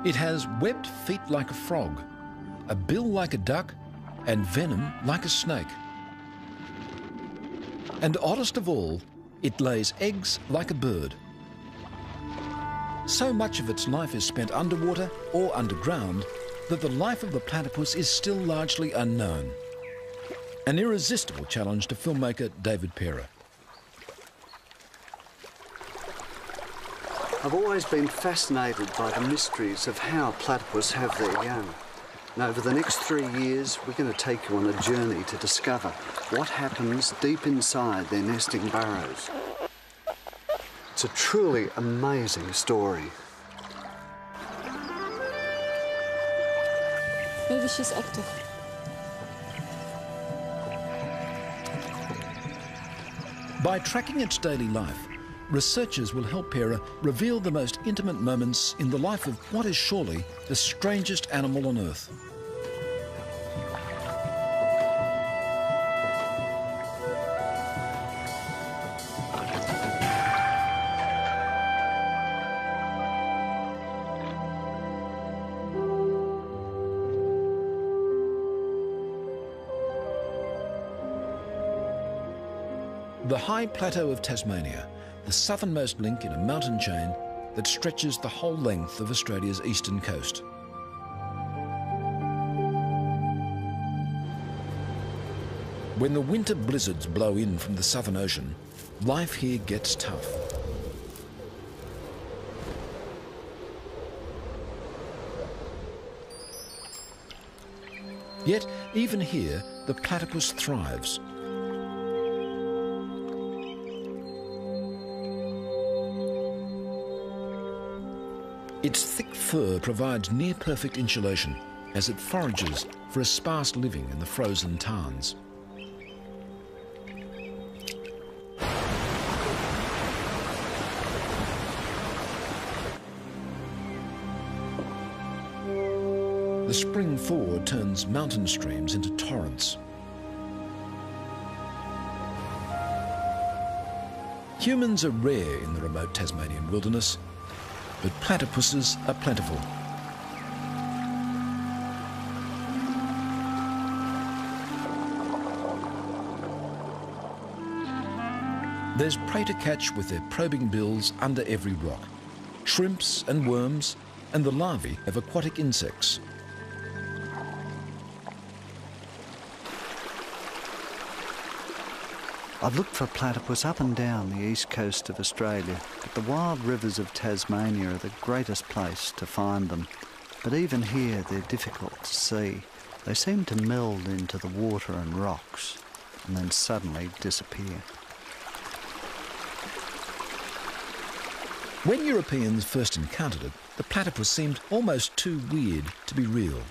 It has webbed feet like a frog, a bill like a duck, and venom like a snake. And oddest of all, it lays eggs like a bird. So much of its life is spent underwater or underground that the life of the platypus is still largely unknown. An irresistible challenge to filmmaker David Pera. I've always been fascinated by the mysteries of how platypus have their young. And over the next 3 years, we're going to take you on a journey to discover what happens deep inside their nesting burrows. It's a truly amazing story. Maybe she's active. By tracking its daily life, researchers will help Pera reveal the most intimate moments in the life of what is surely the strangest animal on Earth. The high plateau of Tasmania, the southernmost link in a mountain chain that stretches the whole length of Australia's eastern coast. When the winter blizzards blow in from the Southern Ocean, life here gets tough. Yet, even here, the platypus thrives. Its thick fur provides near-perfect insulation as it forages for a sparse living in the frozen tarns. The spring thaw turns mountain streams into torrents. Humans are rare in the remote Tasmanian wilderness, but platypuses are plentiful. There's prey to catch with their probing bills under every rock. Shrimps and worms, and the larvae of aquatic insects. I've looked for platypus up and down the east coast of Australia, but the wild rivers of Tasmania are the greatest place to find them. But even here, they're difficult to see. They seem to meld into the water and rocks, and then suddenly disappear. When Europeans first encountered it, the platypus seemed almost too weird to be real.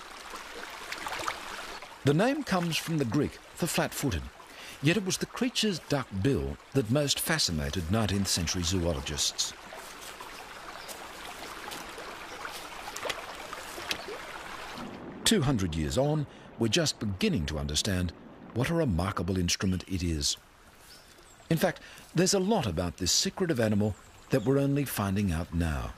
The name comes from the Greek for flat-footed. Yet it was the creature's duck bill that most fascinated 19th century zoologists. "200 years on, we're just beginning to understand what a remarkable instrument it is. In fact, there's a lot about this secretive animal that we're only finding out now.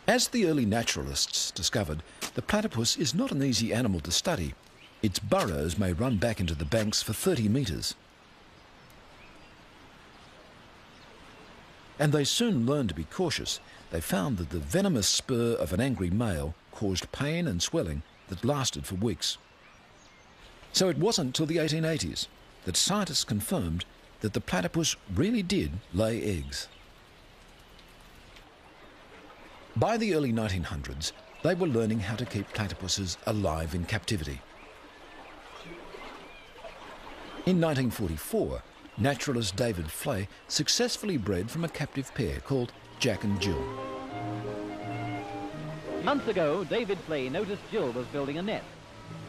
As the early naturalists discovered, the platypus is not an easy animal to study. Its burrows may run back into the banks for 30 metres. And they soon learned to be cautious. They found that the venomous spur of an angry male caused pain and swelling that lasted for weeks. So it wasn't till the 1880s that scientists confirmed that the platypus really did lay eggs. By the early 1900s, they were learning how to keep platypuses alive in captivity. In 1944, naturalist David Flay successfully bred from a captive pair called Jack and Jill. Months ago, David Flay noticed Jill was building a nest.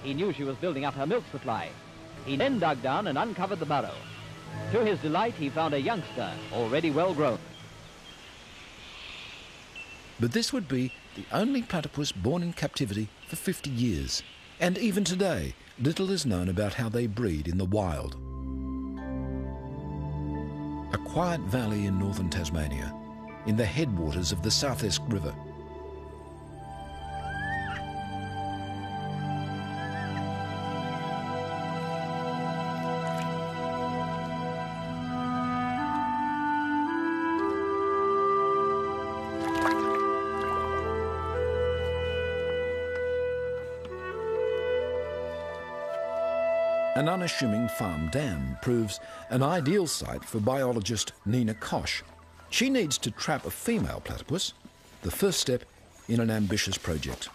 He knew she was building up her milk supply. He then dug down and uncovered the burrow. To his delight, he found a youngster, already well grown. But this would be the only platypus born in captivity for 50 years. And even today, little is known about how they breed in the wild. A quiet valley in northern Tasmania, in the headwaters of the South Esk River. An unassuming farm dam proves an ideal site for biologist Nina Koch. She needs to trap a female platypus, the first step in an ambitious project.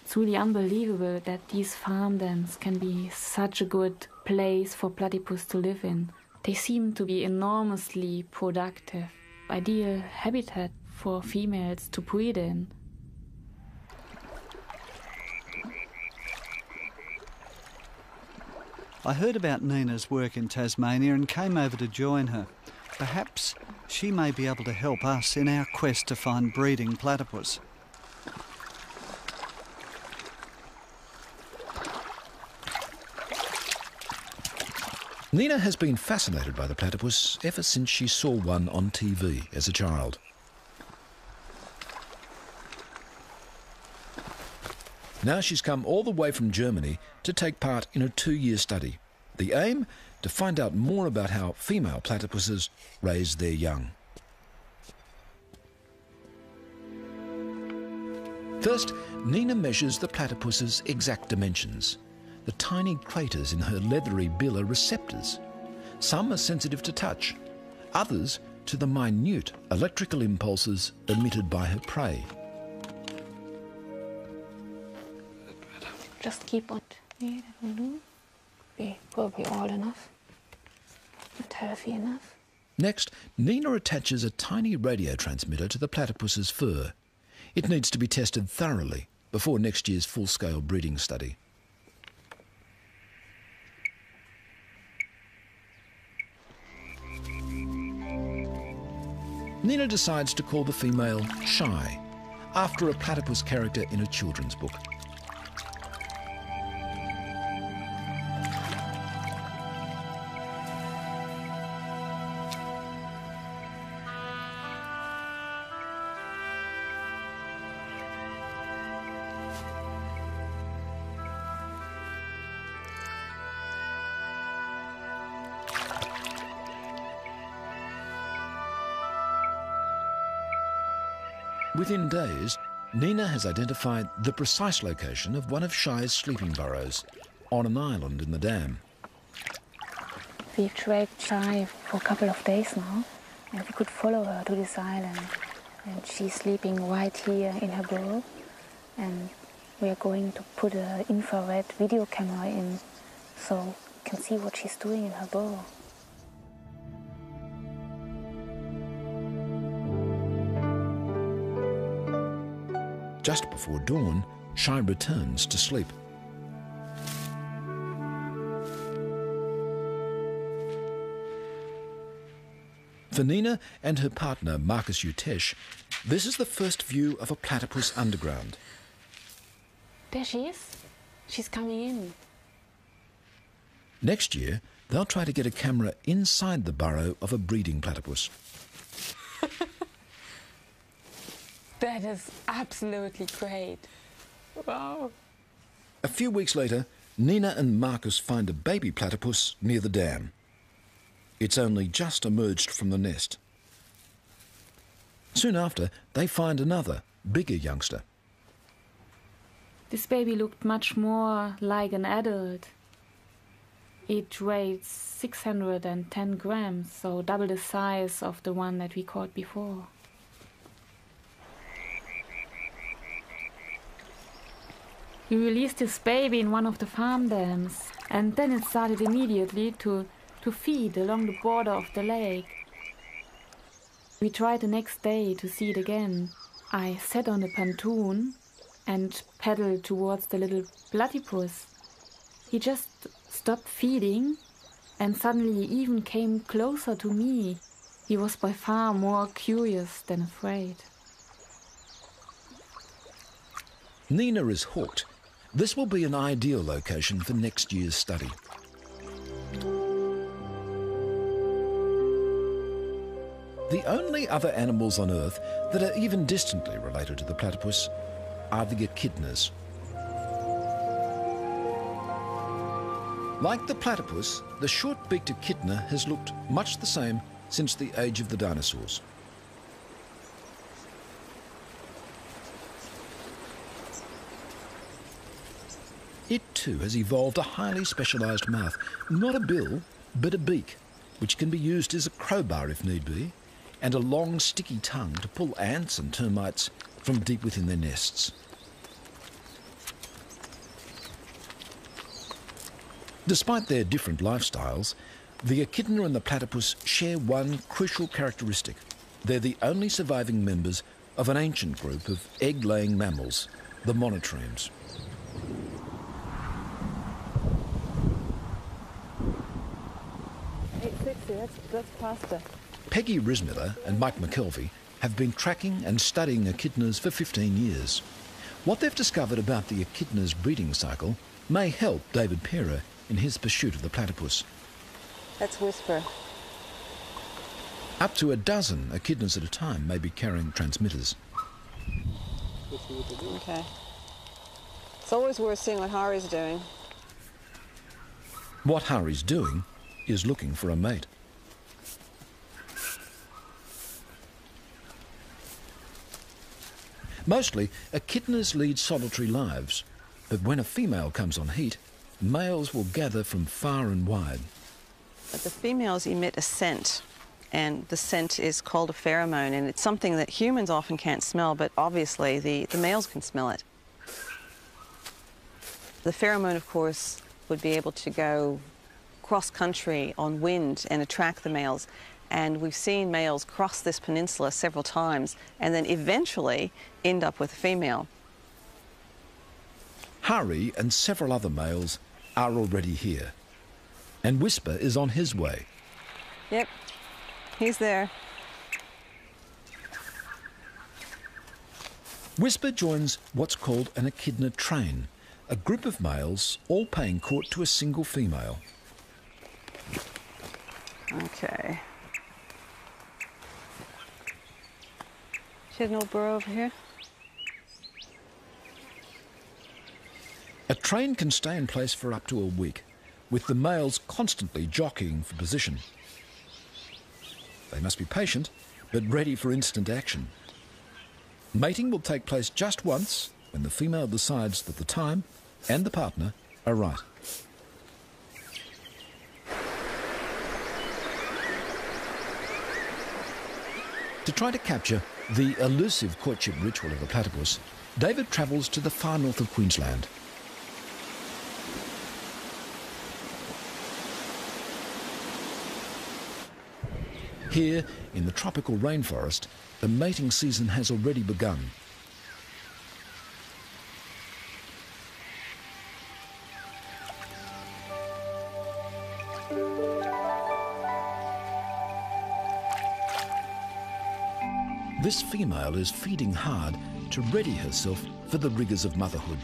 It's really unbelievable that these farm dams can be such a good place for platypus to live in. They seem to be enormously productive, ideal habitat for females to breed in. I heard about Nina's work in Tasmania and came over to join her. Perhaps she may be able to help us in our quest to find breeding platypus. Nina has been fascinated by the platypus ever since she saw one on TV as a child. Now she's come all the way from Germany to take part in a 2-year study. The aim? To find out more about how female platypuses raise their young. First, Nina measures the platypus's exact dimensions. The tiny craters in her leathery bill are receptors. Some are sensitive to touch, others to the minute electrical impulses emitted by her prey. Just keep on. Yeah, that will do. Be probably old enough. Not healthy enough. Next, Nina attaches a tiny radio transmitter to the platypus's fur. It needs to be tested thoroughly before next year's full-scale breeding study. Nina decides to call the female Shy, after a platypus character in a children's book. Within days, Nina has identified the precise location of one of Shy's sleeping burrows on an island in the dam. We've tracked Shy for a couple of days now, and we could follow her to this island. And she's sleeping right here in her burrow, and we are going to put an infrared video camera in so we can see what she's doing in her burrow. Just before dawn, Shy returns to sleep. For Nina and her partner, Marcus Utesh, this is the first view of a platypus underground. There she is. She's coming in. Next year, they'll try to get a camera inside the burrow of a breeding platypus. That is absolutely great. Wow. A few weeks later, Nina and Marcus find a baby platypus near the dam. It's only just emerged from the nest. Soon after, they find another, bigger youngster. This baby looked much more like an adult. It weighed 610 grams, so double the size of the one that we caught before. We released this baby in one of the farm dams, and then it started immediately to feed along the border of the lake. We tried the next day to see it again. I sat on the pontoon and paddled towards the little platypus. He just stopped feeding and suddenly even came closer to me. He was by far more curious than afraid. Nina is hooked. This will be an ideal location for next year's study. The only other animals on Earth that are even distantly related to the platypus are the echidnas. Like the platypus, the short-beaked echidna has looked much the same since the age of the dinosaurs. It too has evolved a highly specialised mouth, not a bill, but a beak, which can be used as a crowbar if need be, and a long sticky tongue to pull ants and termites from deep within their nests. Despite their different lifestyles, the echidna and the platypus share one crucial characteristic. They're the only surviving members of an ancient group of egg-laying mammals, the monotremes. That's pasta. Peggy Rismiller and Mike McKelvey have been tracking and studying echidnas for 15 years. What they've discovered about the echidna's breeding cycle may help David Pera in his pursuit of the platypus. That's Whisper. Up to a dozen echidnas at a time may be carrying transmitters. Okay. It's always worth seeing what Hari's doing. What Hari's doing is looking for a mate. Mostly, echidnas lead solitary lives, but when a female comes on heat, males will gather from far and wide. But the females emit a scent, and the scent is called a pheromone, and it's something that humans often can't smell, but obviously the males can smell it. The pheromone, of course, would be able to go cross-country on wind and attract the males. And we've seen males cross this peninsula several times and then eventually end up with a female. Hari and several other males are already here. And Whisper is on his way. Yep, he's there. Whisper joins what's called an echidna train, a group of males all paying court to a single female. Okay. She had an old burrow over here. A train can stay in place for up to a week, with the males constantly jockeying for position. They must be patient, but ready for instant action. Mating will take place just once, when the female decides that the time and the partner are right. To try to capture the elusive courtship ritual of the platypus, David travels to the far north of Queensland. Here, in the tropical rainforest, the mating season has already begun. This female is feeding hard to ready herself for the rigours of motherhood.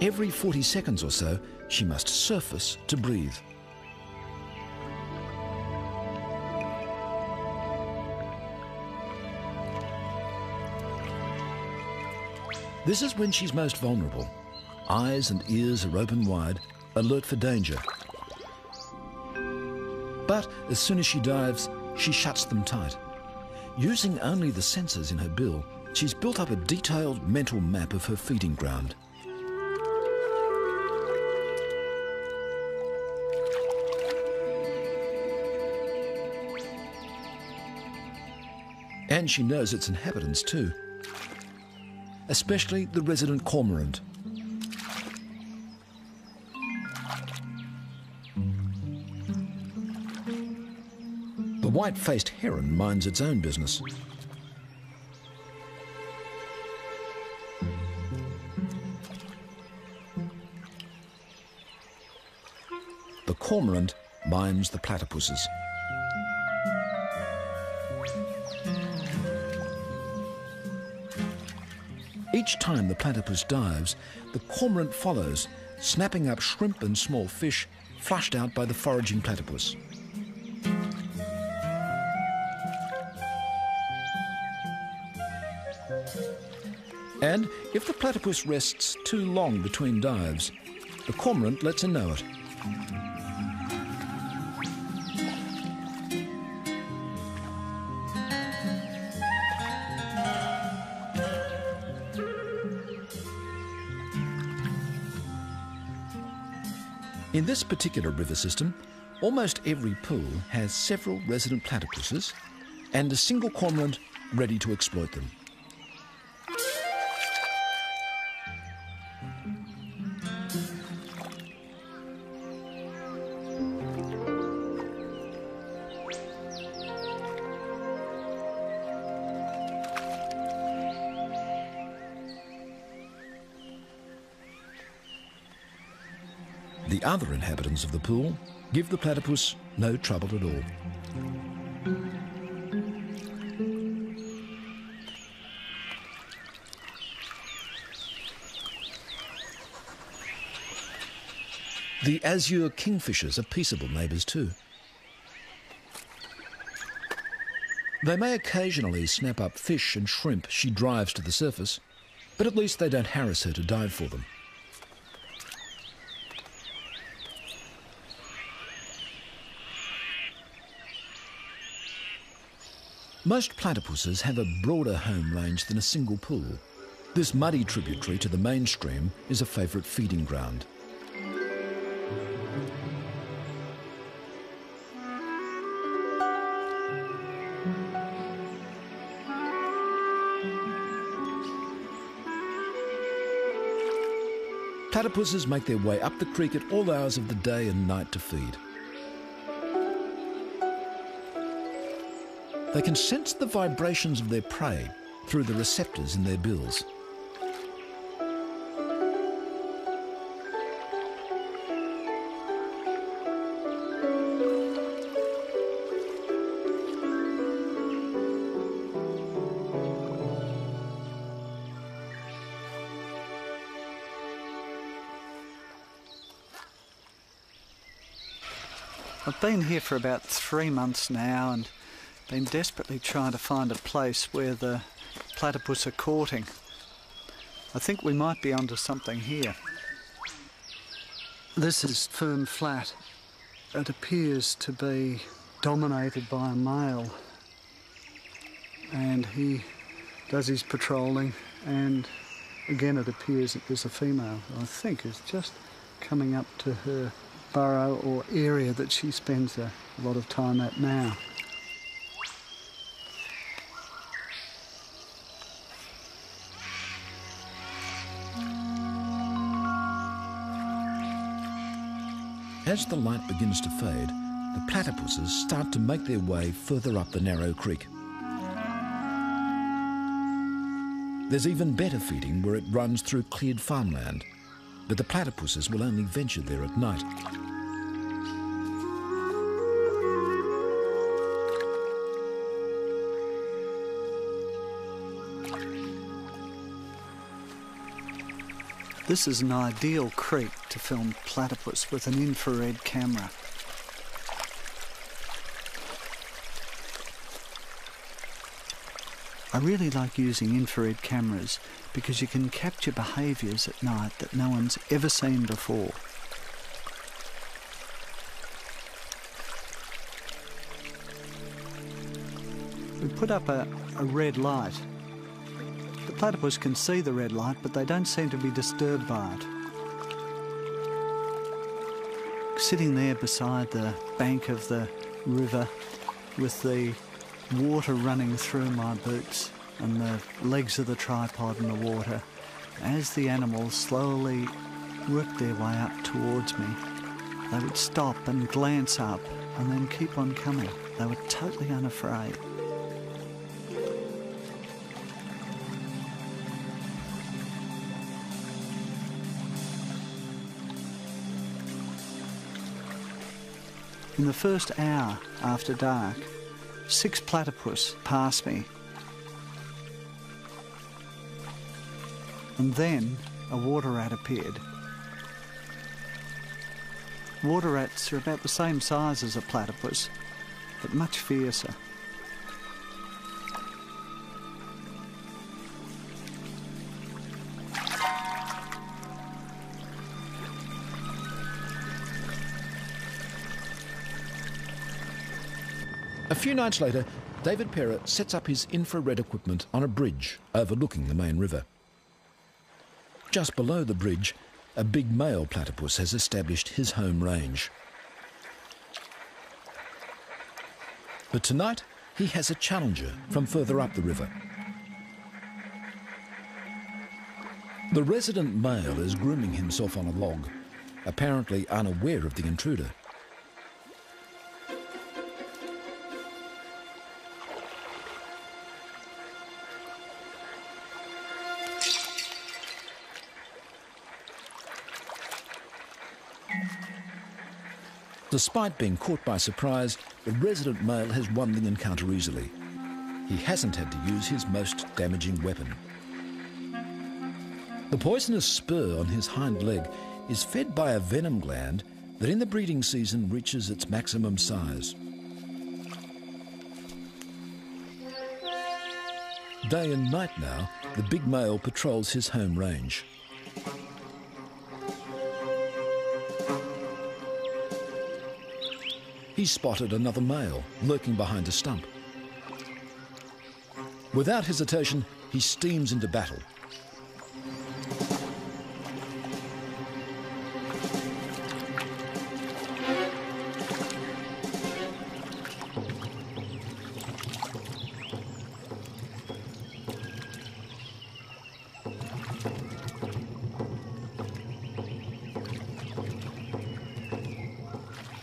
Every 40 seconds or so, she must surface to breathe. This is when she's most vulnerable. Eyes and ears are open wide, alert for danger. But as soon as she dives, she shuts them tight. Using only the sensors in her bill, she's built up a detailed mental map of her feeding ground. And she knows its inhabitants too, especially the resident cormorant. The white-faced heron minds its own business. The cormorant minds the platypuses. Each time the platypus dives, the cormorant follows, snapping up shrimp and small fish flushed out by the foraging platypus. And if the platypus rests too long between dives, the cormorant lets her know it. In this particular river system, almost every pool has several resident platypuses and a single cormorant ready to exploit them. The other inhabitants of the pool give the platypus no trouble at all. The azure kingfishers are peaceable neighbours too. They may occasionally snap up fish and shrimp she drives to the surface, but at least they don't harass her to dive for them. Most platypuses have a broader home range than a single pool. This muddy tributary to the main stream is a favourite feeding ground. Platypuses make their way up the creek at all hours of the day and night to feed. They can sense the vibrations of their prey through the receptors in their bills. I've been here for about 3 months now and been desperately trying to find a place where the platypus are courting. I think we might be onto something here. This is firm flat. It appears to be dominated by a male, and he does his patrolling, and again it appears that there's a female who I think is just coming up to her burrow or area that she spends a lot of time at now. As the light begins to fade, the platypuses start to make their way further up the narrow creek. There's even better feeding where it runs through cleared farmland, but the platypuses will only venture there at night. This is an ideal creek to film platypus with an infrared camera. I really like using infrared cameras because you can capture behaviours at night that no one's ever seen before. We put up a red light. The platypus can see the red light, but they don't seem to be disturbed by it. Sitting there beside the bank of the river with the water running through my boots and the legs of the tripod in the water, as the animals slowly worked their way up towards me, they would stop and glance up and then keep on coming. They were totally unafraid. In the first hour after dark, 6 platypus passed me. And then a water rat appeared. Water rats are about the same size as a platypus, but much fiercer. A few nights later, David Perra sets up his infrared equipment on a bridge overlooking the main river. Just below the bridge, a big male platypus has established his home range. But tonight, he has a challenger from further up the river. The resident male is grooming himself on a log, apparently unaware of the intruder. Despite being caught by surprise, the resident male has won the encounter easily. He hasn't had to use his most damaging weapon. The poisonous spur on his hind leg is fed by a venom gland that in the breeding season reaches its maximum size. Day and night now, the big male patrols his home range. He's spotted another male lurking behind a stump. Without hesitation, he steams into battle.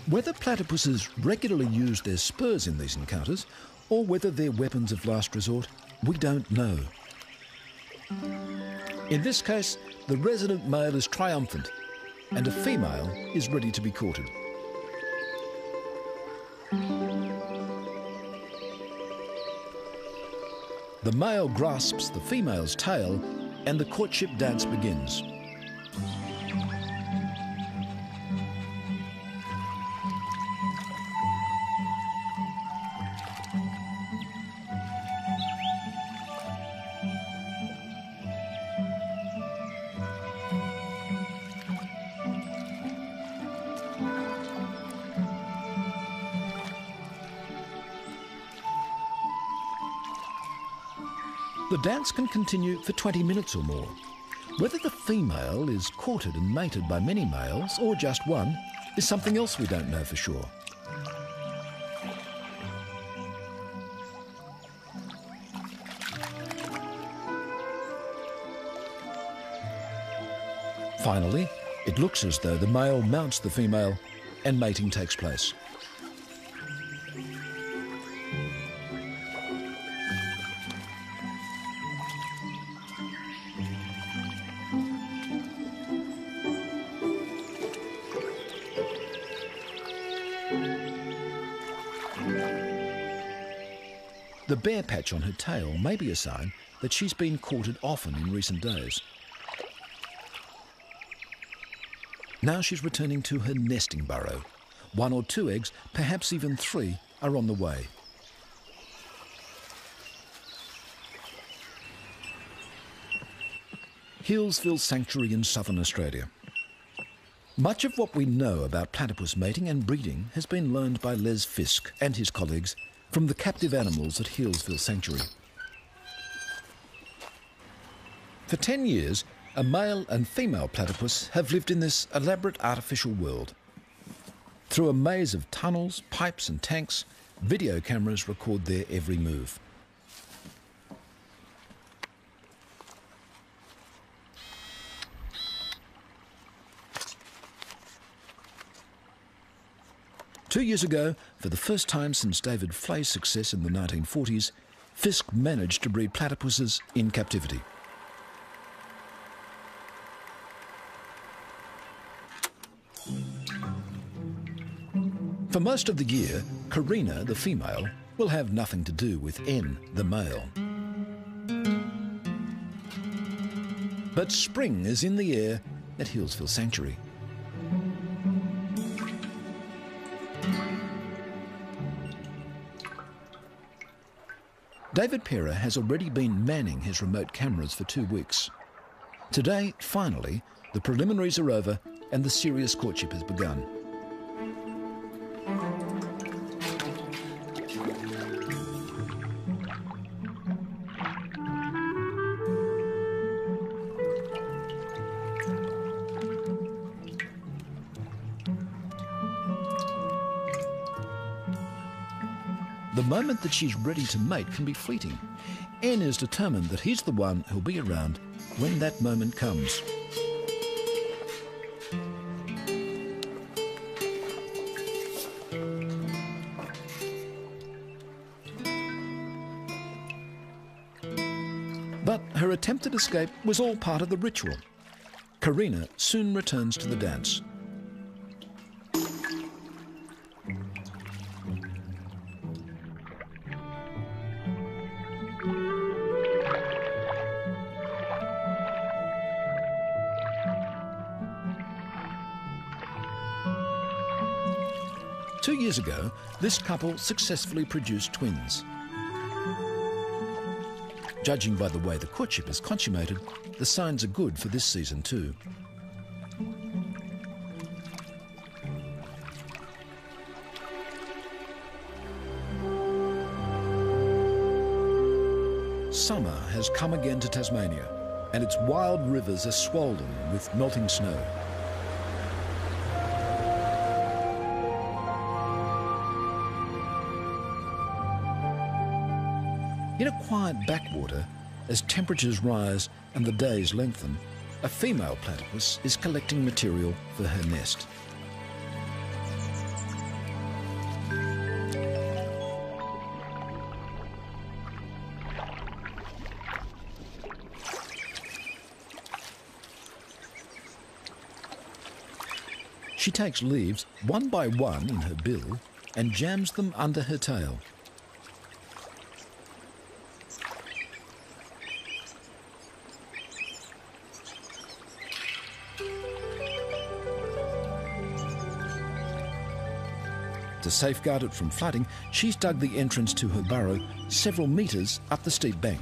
Whether platypuses regularly use their spurs in these encounters, or whether they're weapons of last resort, we don't know. In this case, the resident male is triumphant, and a female is ready to be courted. The male grasps the female's tail, and the courtship dance begins. The dance can continue for 20 minutes or more. Whether the female is courted and mated by many males, or just one, is something else we don't know for sure. Finally, it looks as though the male mounts the female and mating takes place. The bare patch on her tail may be a sign that she's been courted often in recent days. Now she's returning to her nesting burrow. 1 or 2 eggs, perhaps even 3, are on the way. Healesville Sanctuary in southern Australia. Much of what we know about platypus mating and breeding has been learned by Les Fisk and his colleagues from the captive animals at Healesville Sanctuary. For 10 years, a male and female platypus have lived in this elaborate artificial world. Through a maze of tunnels, pipes and tanks, video cameras record their every move. Two years ago, for the first time since David Flay's success in the 1940s, Fisk managed to breed platypuses in captivity. For most of the year, Karina, the female, will have nothing to do with N, the male. But spring is in the air at Healesville Sanctuary. David Perra has already been manning his remote cameras for 2 weeks. Today, finally, the preliminaries are over and the serious courtship has begun. the moment that she's ready to mate can be fleeting. N is determined that he's the one who'll be around when that moment comes. But her attempted escape was all part of the ritual. Karina soon returns to the dance. Two years ago, this couple successfully produced twins. Judging by the way the courtship is consummated, the signs are good for this season too. Summer has come again to Tasmania, and its wild rivers are swollen with melting snow. In a quiet backwater, as temperatures rise and the days lengthen, a female platypus is collecting material for her nest. She takes leaves one by one in her bill and jams them under her tail. To safeguard it from flooding, she's dug the entrance to her burrow several metres up the steep bank.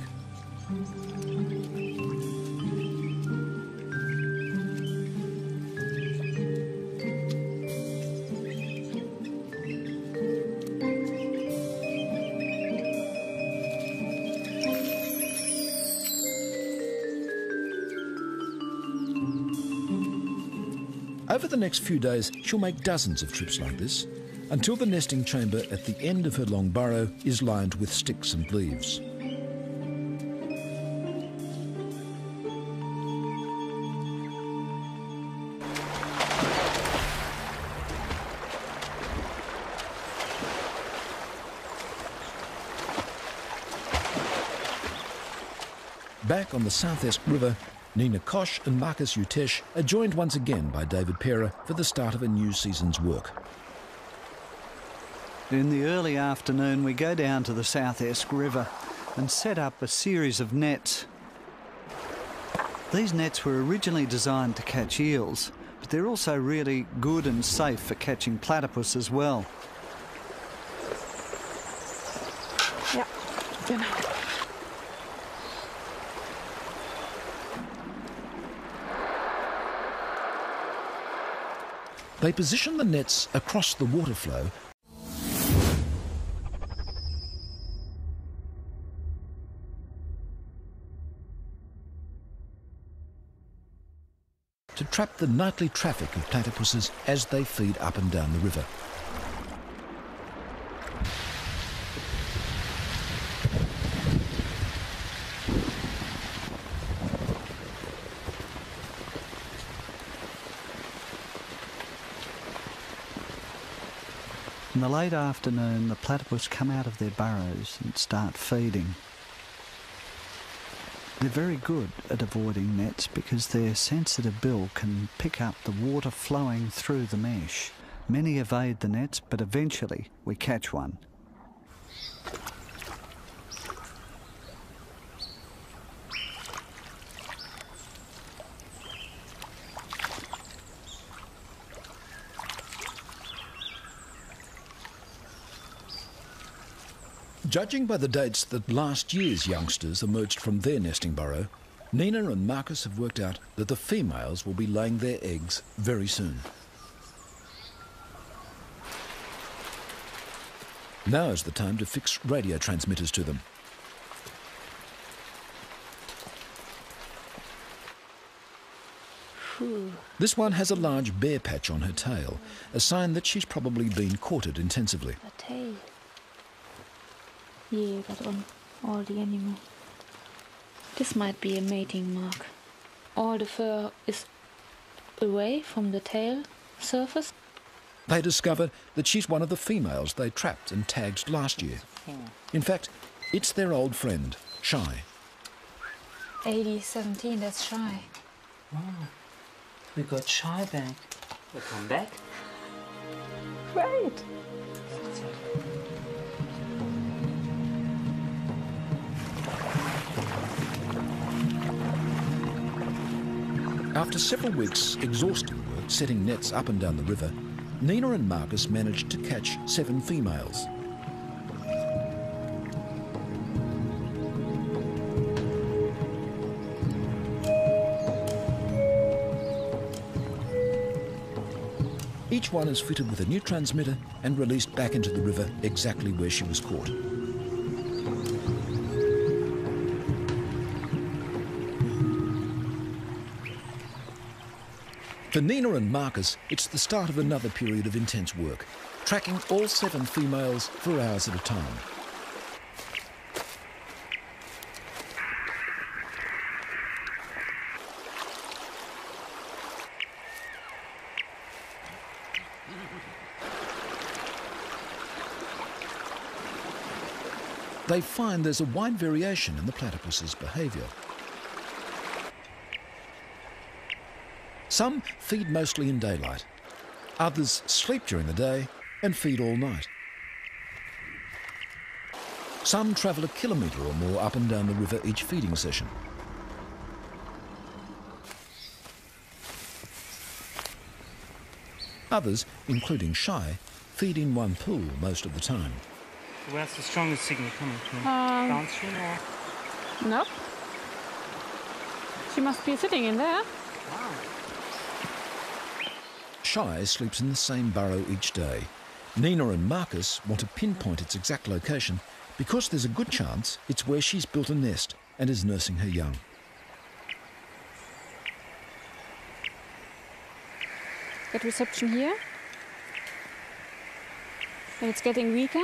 Over the next few days, she'll make dozens of trips like this, until the nesting chamber at the end of her long burrow is lined with sticks and leaves. Back on the South Esk River, Nina Kosh and Marcus Utesh are joined once again by David Pera for the start of a new season's work. In the early afternoon, we go down to the South Esk River and set up a series of nets. These nets were originally designed to catch eels, but they're also really good and safe for catching platypus as well. Ja, genau. They position the nets across the water flow to trap the nightly traffic of platypuses as they feed up and down the river. In the late afternoon, the platypus come out of their burrows and start feeding. They're very good at avoiding nets because their sensitive bill can pick up the water flowing through the mesh. Many evade the nets, but eventually we catch one. Judging by the dates that last year's youngsters emerged from their nesting burrow, Nina and Marcus have worked out that the females will be laying their eggs very soon. Now is the time to fix radio transmitters to them. This one has a large bare patch on her tail, a sign that she's probably been courted intensively. jägered on all the animal. This might be a mating mark. All the fur is away from the tail surface. They discovered that she's one of the females they trapped and tagged last year. In fact, it's their old friend, Shy. 80-17, that's Shy. Wow. We got Shy back. We'll come back. Great. After several weeks' exhausting work setting nets up and down the river, Nina and Marcus managed to catch 7 females. Each one is fitted with a new transmitter and released back into the river exactly where she was caught. For Nina and Marcus, it's the start of another period of intense work, tracking all 7 females for hours at a time. They find there's a wide variation in the platypus's behaviour. Some feed mostly in daylight. Others sleep during the day and feed all night. Some travel a kilometre or more up and down the river each feeding session. Others, including Shy, feed in one pool most of the time. Where's the strongest signal coming from? Downstream or? Nope. She must be sitting in there. Wow. Shy sleeps in the same burrow each day. Nina and Marcus want to pinpoint its exact location because there's a good chance it's where she's built a nest and is nursing her young. Get reception here. And it's getting weaker.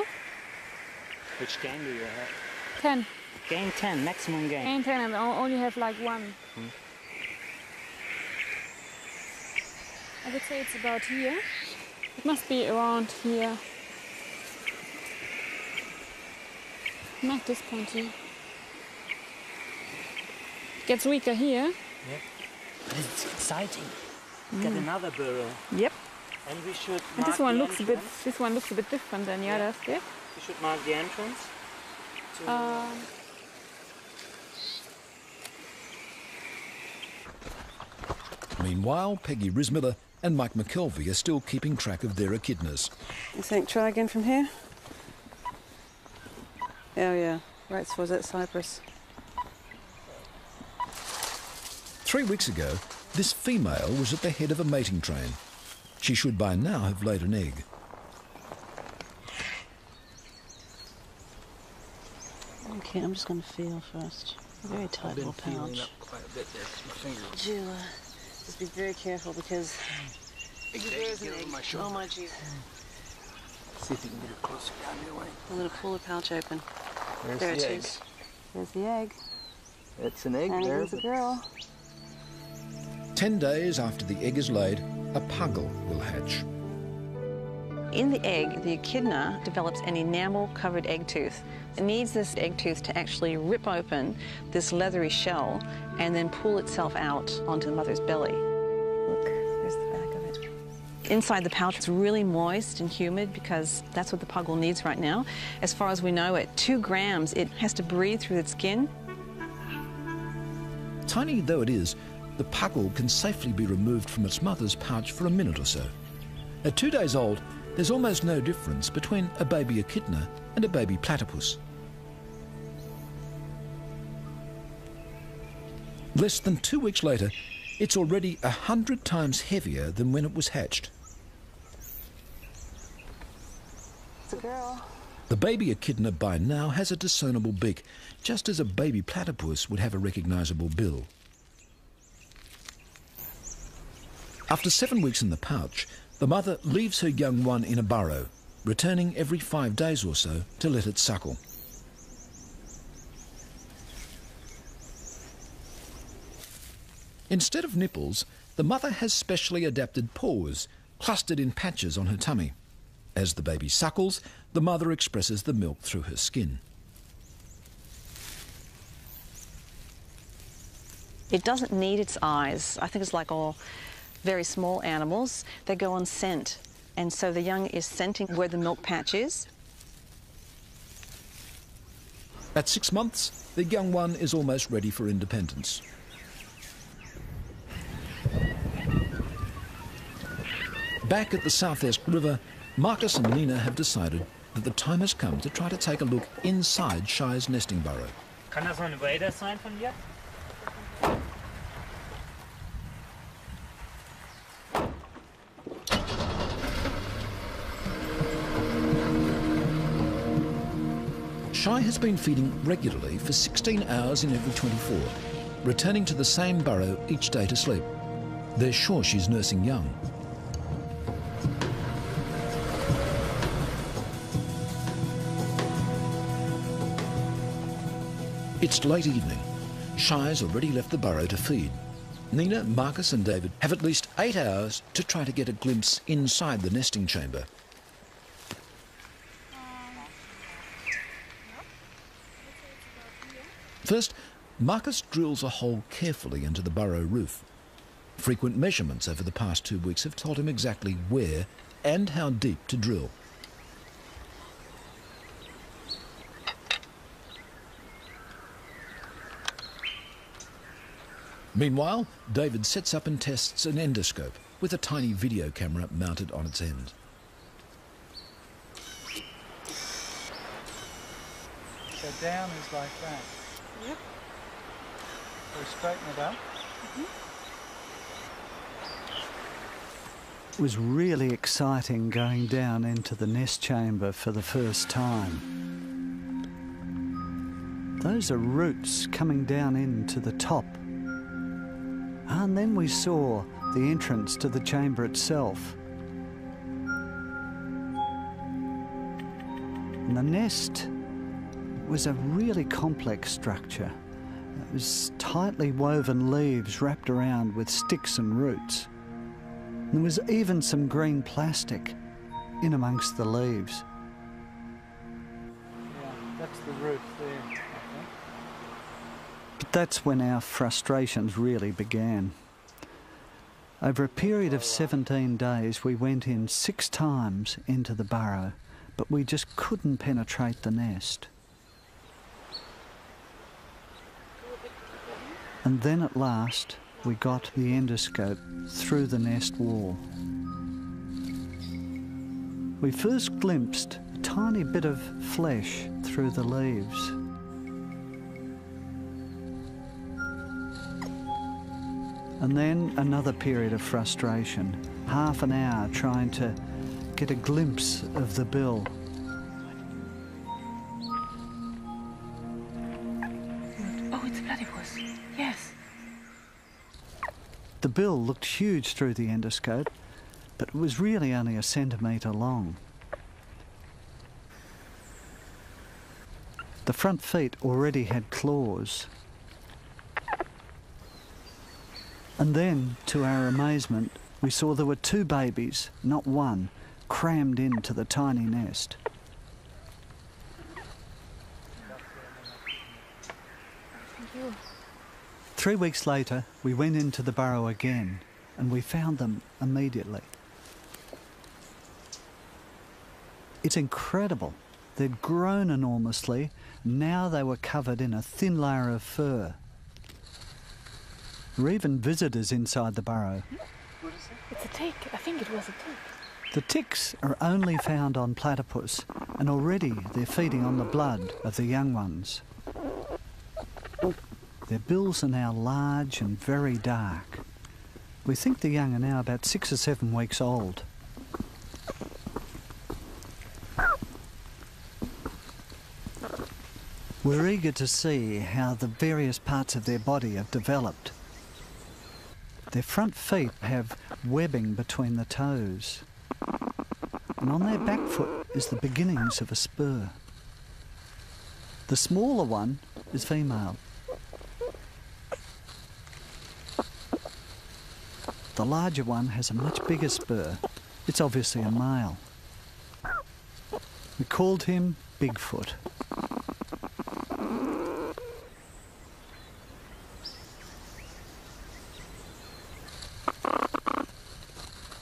Which gain do you have? 10. Gain 10, maximum gain. Gain 10 and only have like 1. I would say it's about here. It must be around here. Not this point here. Gets weaker here. Yep. But it's exciting. Got another burrow. Yep. And we should And mark this one the looks a bit. entrance. This one looks a bit different than the others. Yeah. We should mark the entrance. Meanwhile, Peggy Rismiller and Mike McKelvey are still keeping track of their echidnas. You think try again from here? Oh yeah, right towards that cypress. 3 weeks ago, this female was at the head of a mating train. She should by now have laid an egg. Okay, I'm just going to feel first. A very tight little pouch. Up quite a bit there because my fingers. Would you just be very careful because there's an egg. Oh my Jesus. See if you can get it closer down your way. I'm going to pull the pouch open. There's There the it egg. is. There's the egg. It's an egg And there. here's a girl. 10 days after the egg is laid, a puggle will hatch. In the egg, the echidna develops an enamel-covered egg tooth. It needs this egg tooth to actually rip open this leathery shell and then pull itself out onto the mother's belly. Look, there's the back of it. Inside the pouch, it's really moist and humid because that's what the puggle needs right now. As far as we know, at 2 grams, it has to breathe through its skin. Tiny though it is, the puggle can safely be removed from its mother's pouch for a minute or so. At 2 days old, there's almost no difference between a baby echidna and a baby platypus. Less than 2 weeks later, it's already 100 times heavier than when it was hatched. It's a girl. The baby echidna by now has a discernible beak, just as a baby platypus would have a recognisable bill. After 7 weeks in the pouch, the mother leaves her young one in a burrow, returning every 5 days or so to let it suckle. Instead of nipples, the mother has specially adapted paws, clustered in patches on her tummy. As the baby suckles, the mother expresses the milk through her skin. It doesn't need its eyes. I think it's like all very small animals. They go on scent. And so the young is scenting where the milk patch is. At 6 months, the young one is almost ready for independence. Back at the South Esk River, Marcus and Nina have decided that the time has come to try to take a look inside Shy's nesting burrow. Kann das noch ein Wader sein von dir? Shy has been feeding regularly for 16 hours in every 24, returning to the same burrow each day to sleep. They're sure she's nursing young. It's late evening. Shy's already left the burrow to feed. Nina, Marcus and David have at least 8 hours to try to get a glimpse inside the nesting chamber. First, Marcus drills a hole carefully into the burrow roof. Frequent measurements over the past 2 weeks have told him exactly where and how deep to drill. Meanwhile, David sets up and tests an endoscope with a tiny video camera mounted on its end. So down is like that. Yep. So straighten it up. It was really exciting going down into the nest chamber for the first time. Those are roots coming down into the top. And then we saw the entrance to the chamber itself. And the nest was a really complex structure. It was tightly woven leaves wrapped around with sticks and roots. And there was even some green plastic in amongst the leaves. Yeah, that's the roof there, I think. But that's when our frustrations really began. Over a period of 17 days, we went in 6 times into the burrow, but we just couldn't penetrate the nest. And then at last, we got the endoscope through the nest wall. We first glimpsed a tiny bit of flesh through the leaves. And then another period of frustration, half an hour trying to get a glimpse of the bill. Oh, it's a platypus. Yes. The bill looked huge through the endoscope, but it was really only a centimetre long. The front feet already had claws. And then, to our amazement, we saw there were 2 babies, not one, crammed into the tiny nest. Thank you. 3 weeks later, we went into the burrow again, and we found them immediately. It's incredible. They'd grown enormously. Now they were covered in a thin layer of fur. There were even visitors inside the burrow. What is it? It's a tick. I think it was a tick. The ticks are only found on platypus, and already they're feeding on the blood of the young ones. Their bills are now large and very dark. We think the young are now about 6 or 7 weeks old. We're eager to see how the various parts of their body have developed. Their front feet have webbing between the toes, and on their back foot is the beginnings of a spur. The smaller one is female. the larger one has a much bigger spur. It's obviously a male. We called him Bigfoot.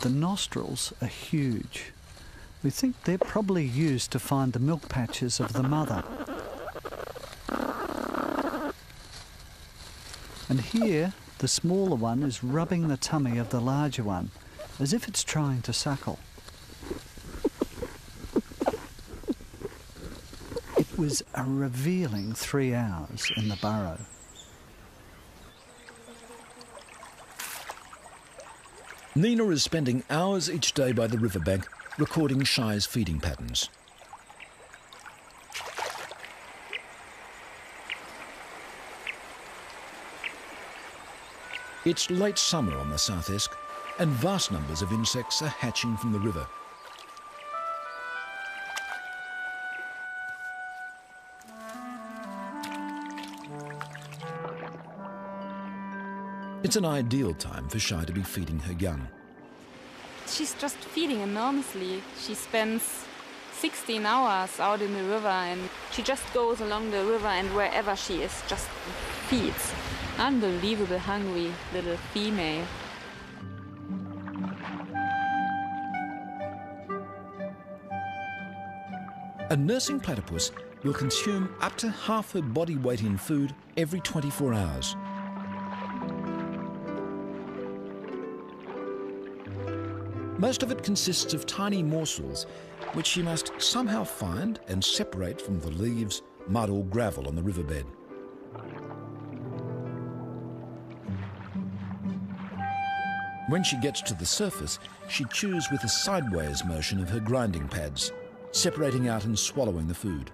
The nostrils are huge. We think they're probably used to find the milk patches of the mother. And here, the smaller one is rubbing the tummy of the larger one, as if it's trying to suckle. It was a revealing 3 hours in the burrow. Nina is spending hours each day by the riverbank recording Shy's feeding patterns. It's late summer on the South Esk, and vast numbers of insects are hatching from the river. It's an ideal time for Shy to be feeding her young. She's just feeding enormously. She spends 16 hours out in the river, and she just goes along the river, and wherever she is, just feeds. Unbelievable hungry little female. A nursing platypus will consume up to half her body weight in food every 24 hours. Most of it consists of tiny morsels, which she must somehow find and separate from the leaves, mud or gravel on the riverbed. When she gets to the surface, she chews with a sideways motion of her grinding pads, separating out and swallowing the food.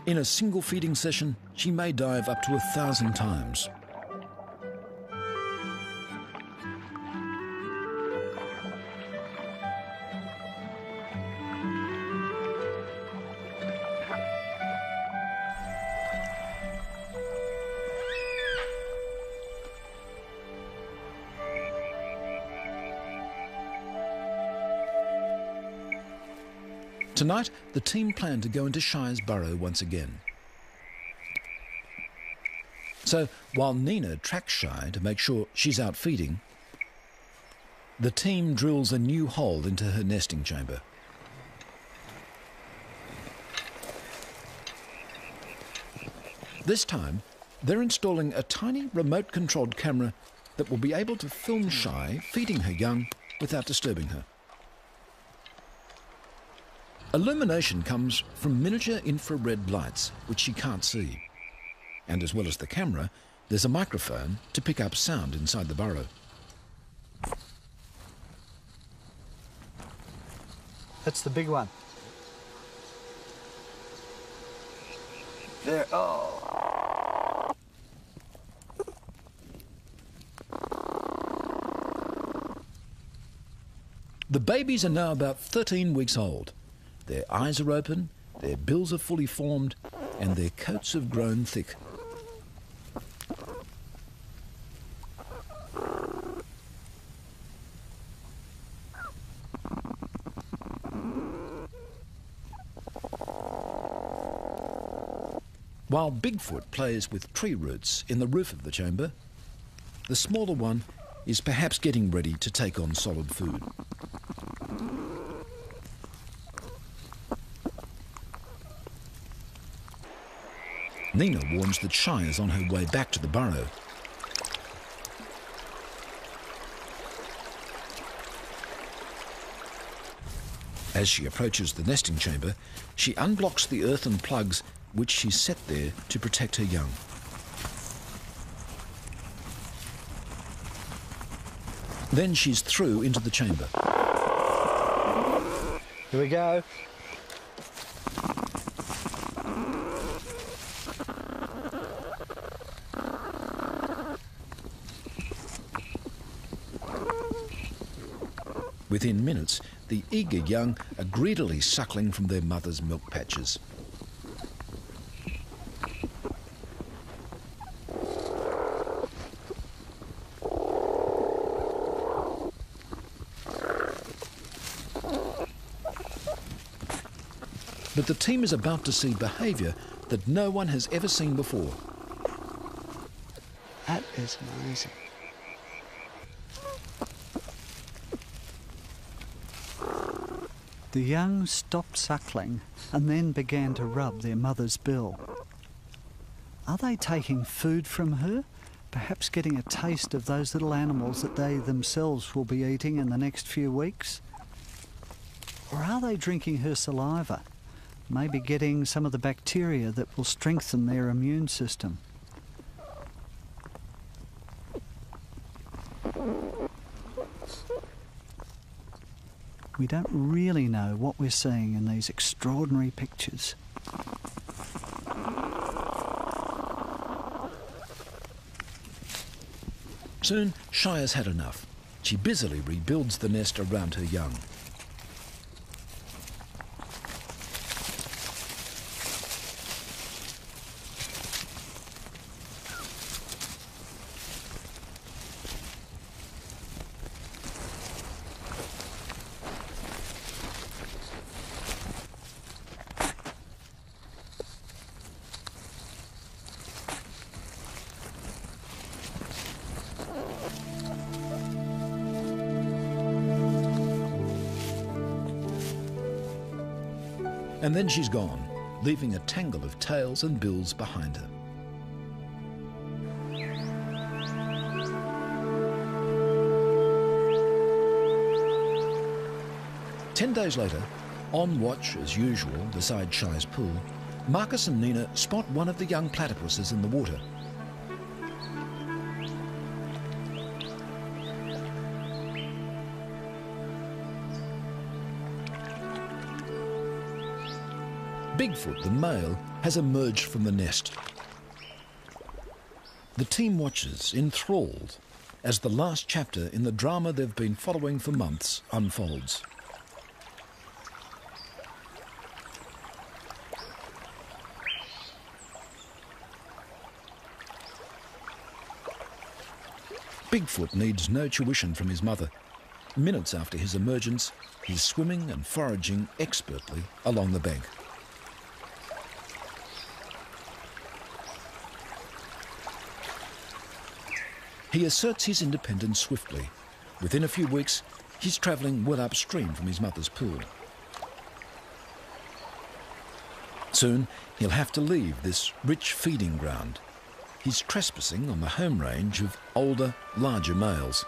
In a single feeding session, she may dive up to 1,000 times. Tonight, the team plan to go into Shy's burrow once again. So, while Nina tracks Shy to make sure she's out feeding, the team drills a new hole into her nesting chamber. This time, they're installing a tiny remote-controlled camera that will be able to film Shy feeding her young without disturbing her. Illumination comes from miniature infrared lights, which she can't see. And as well as the camera, there's a microphone to pick up sound inside the burrow. That's the big one. There, oh. The babies are now about 13 weeks old. Their eyes are open, their bills are fully formed, and their coats have grown thick. While Bigfoot plays with tree roots in the roof of the chamber, the smaller one is perhaps getting ready to take on solid food. Nina warns that Shy is on her way back to the burrow. As she approaches the nesting chamber, she unblocks the earthen plugs which she set there to protect her young. Then she's through into the chamber. Here we go. Within minutes, the eager young are greedily suckling from their mother's milk patches. But the team is about to see behaviour that no one has ever seen before. That is amazing. The young stopped suckling and then began to rub their mother's bill. Are they taking food from her? Perhaps getting a taste of those little animals that they themselves will be eating in the next few weeks? Or are they drinking her saliva? Maybe getting some of the bacteria that will strengthen their immune system. We don't really know what we're seeing in these extraordinary pictures. Soon, Shai has had enough. She busily rebuilds the nest around her young. And then she's gone, leaving a tangle of tails and bills behind her. Ten days later, on watch as usual beside Shai's pool, Marcus and Nina spot one of the young platypuses in the water. Bigfoot, the male, has emerged from the nest. The team watches, enthralled, as the last chapter in the drama they've been following for months unfolds. Bigfoot needs no tuition from his mother. Minutes after his emergence, he's swimming and foraging expertly along the bank. He asserts his independence swiftly. Within a few weeks, he's travelling well upstream from his mother's pool. Soon, he'll have to leave this rich feeding ground. He's trespassing on the home range of older, larger males.